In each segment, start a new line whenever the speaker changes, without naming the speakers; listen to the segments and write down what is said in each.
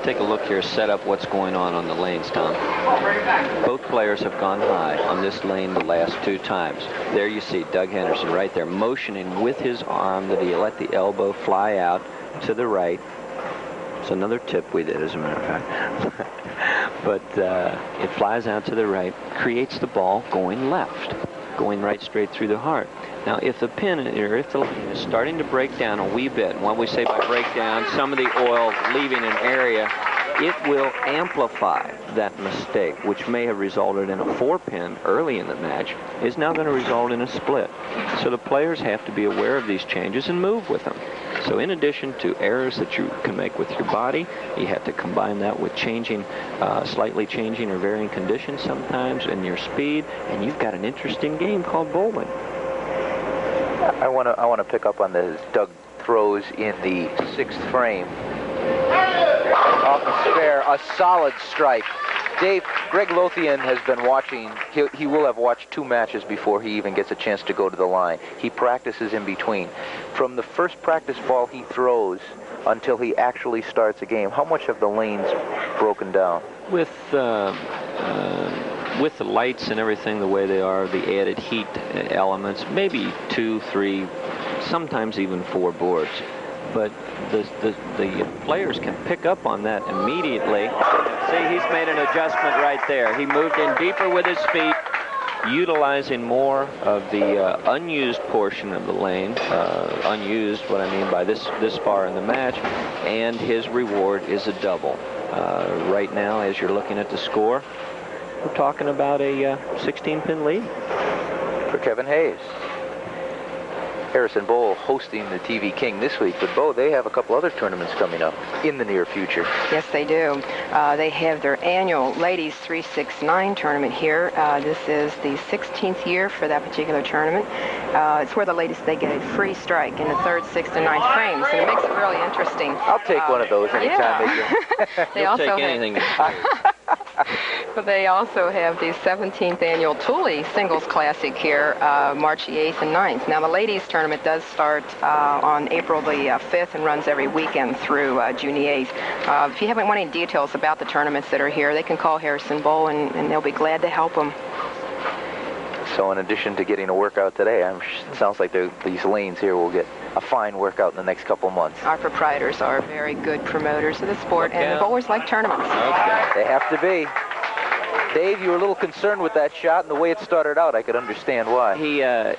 take a look here, set up what's going on the lanes, Tom. Both players have gone high on this lane the last 2 times. There you see Doug Henderson right there motioning with his arm that he let the elbow fly out to the right. It's another tip we did, as a matter of fact. But it flies out to the right, creates the ball going left, going right straight through the heart. Now, if the pin, or if the lane is starting to break down a wee bit, and what we say by breakdown, some of the oil leaving an area, it will amplify that mistake, which may have resulted in a 4-pin early in the match, is now going to result in a split. So the players have to be aware of these changes and move with them. So in addition to errors that you can make with your body, you have to combine that with changing, slightly changing or varying conditions sometimes in your speed, and you've got an interesting game called bowling.
I want to pick up on the Doug throws in the 6th frame. Off the spare, a solid strike. Dave, Greg Lothian has been watching. He will have watched 2 matches before he even gets a chance to go to the line. He practices in between. From the first practice ball he throws until he actually starts a game, how much have the lanes broken down?
With the lights and everything the way they are, the added heat elements, maybe 2, 3, sometimes even 4 boards. But the players can pick up on that immediately. See, he's made an adjustment right there. He moved in deeper with his feet, utilizing more of the unused portion of the lane. Unused, what I mean by this far in the match, and his reward is a double. Right now, as you're looking at the score, we're talking about a 16-pin lead
for Kevin Hayes. Harrison Bowl hosting the TV King this week, but Bo, they have a couple other tournaments coming up in the near future.
Yes, they do. They have their annual Ladies 369 tournament here. This is the 16th year for that particular tournament. It's where the ladies, they get a free strike in the 3rd, 6th, and 9th frames, and it makes it really interesting.
I'll take one of those anytime they do.
You'll take anything.
But they also have the 17th annual Thule Singles Classic here, March the 8th and 9th. Now, the ladies tournament does start on April the 5th and runs every weekend through June the 8th. If you haven't want any details about the tournaments that are here, they can call Harrison Bowl, and they'll be glad to help them.
So in addition to getting a workout today, it sounds like these lanes here will get a fine workout in the next couple of months.
Our proprietors are very good promoters of the sport, and the bowlers like tournaments.
Okay. They have to be. Dave, you were a little concerned with that shot, and the way it started out, I could understand why.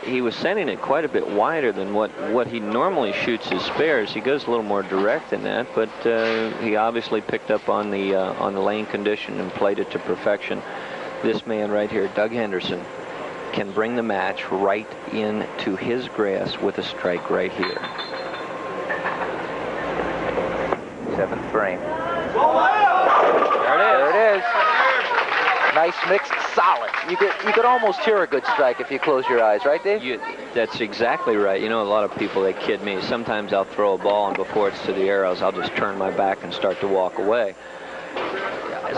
He was sending it quite a bit wider than what he normally shoots his spares. He goes a little more direct than that, but he obviously picked up on the lane condition and played it to perfection. This man right here, Doug Henderson, can bring the match right into his grass with a strike right here.
7th frame.
There it is.
Nice mixed, solid. You could almost hear a good strike if you close your eyes, right, Dave?
That's exactly right. You know, a lot of people, they kid me. Sometimes I'll throw a ball, and before it's to the arrows, I'll just turn my back and start to walk away.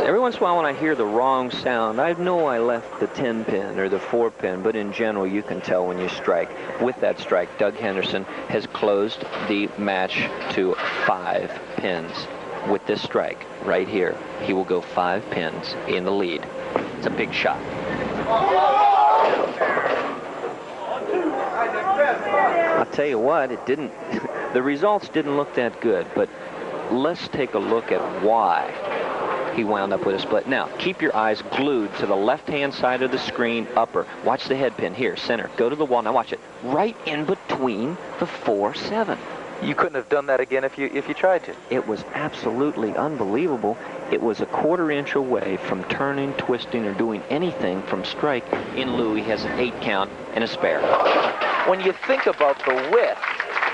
Every once in a while when I hear the wrong sound, I know I left the 10-pin or the 4-pin, but in general, you can tell when you strike. With that strike, Doug Henderson has closed the match to 5 pins. With this strike right here, he will go 5 pins in the lead. It's a big shot. I'll tell you what, the results didn't look that good, but let's take a look at why he wound up with a split. Now, keep your eyes glued to the left-hand side of the screen, upper. Watch the head pin here, center. Go to the wall. Now watch it. Right in between the 4-7.
You couldn't have done that again if you tried to.
It was absolutely unbelievable. It was a 1/4 inch away from turning, twisting, or doing anything from strike. In lieu, he has an 8 count and a spare.
When you think about the width,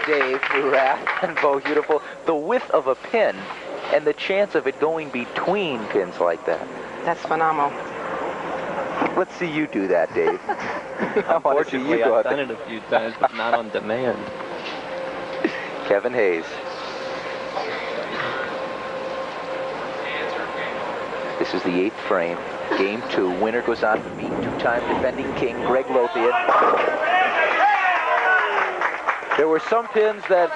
Dave Murath and Bo Hudepohl, the width of a pin and the chance of it going between pins like that.
That's phenomenal.
Let's see you do that, Dave.
Unfortunately, I've done it a few times, but not on demand.
Kevin Hayes. This is the 8th frame. Game 2. Winner goes on to meet 2-time defending king Greg Lothian. There were some pins that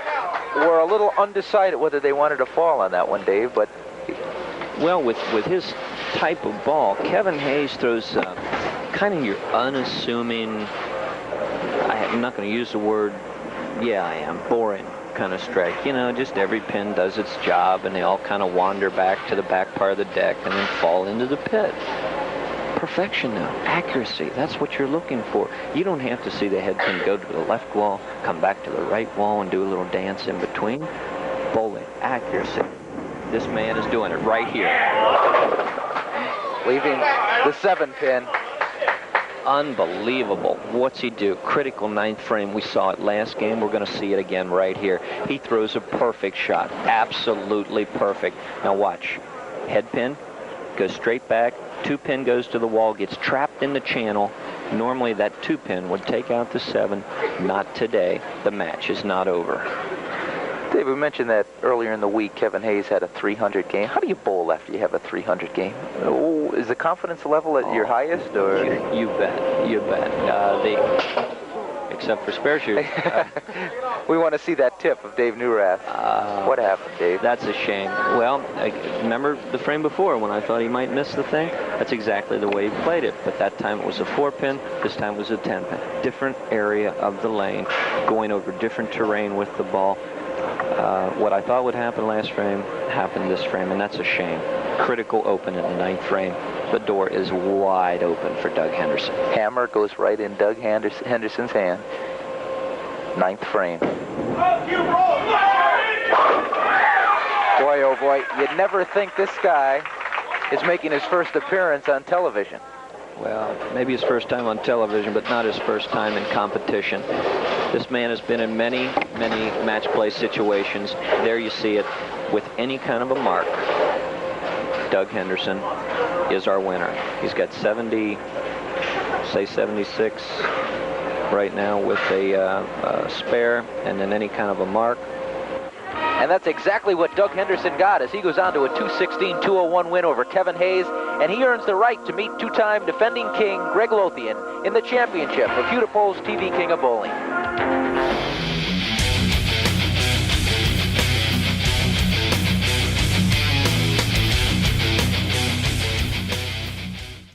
were a little undecided whether they wanted to fall on that one, Dave, but
Well, with his type of ball, Kevin Hayes throws kind of your unassuming, I'm not going to use the word, yeah, I am, boring kind of strike. You know, just every pin does its job, and they all kind of wander back to the back part of the deck and then fall into the pit. Perfection now, accuracy, that's what you're looking for. You don't have to see the head pin go to the left wall, come back to the right wall, and do a little dance in between. Bowling, accuracy. This man is doing it right here.
Leaving the 7 pin.
Unbelievable. What's he do? Critical 9th frame. We saw it last game. We're going to see it again right here. He throws a perfect shot. Absolutely perfect. Now watch. Head pin goes straight back. 2 pin goes to the wall, gets trapped in the channel. Normally that 2 pin would take out the 7. Not today. The match is not over.
Dave, we mentioned that earlier in the week Kevin Hayes had a 300 game. How do you bowl after you have a 300 game? Oh, is the confidence level at your highest? Or
You bet. You bet. Except for spare shoes.
We want to see that tip of Dave Neurath. What happened, Dave?
That's a shame. Well, I remember the frame before when I thought he might miss the thing? That's exactly the way he played it. But that time it was a 4 pin. This time it was a 10 pin. Different area of the lane, going over different terrain with the ball. What I thought would happen last frame happened this frame, and that's a shame. Critical open in the 9th frame. The door is wide open for Doug Henderson.
Hammer goes right in Doug Henderson's hand. 9th frame. Boy, oh boy, you'd never think this guy is making his first appearance on television.
Well, maybe his first time on television, but not his first time in competition. This man has been in many, many match play situations. There you see it with any kind of a mark. Doug Henderson is our winner. He's got 70, say 76 right now with a spare and then any kind of a mark.
And that's exactly what Doug Henderson got as he goes on to a 216-201 win over Kevin Hayes, and he earns the right to meet 2-time defending king Greg Lothian in the championship of Hudepohl's TV King of Bowling.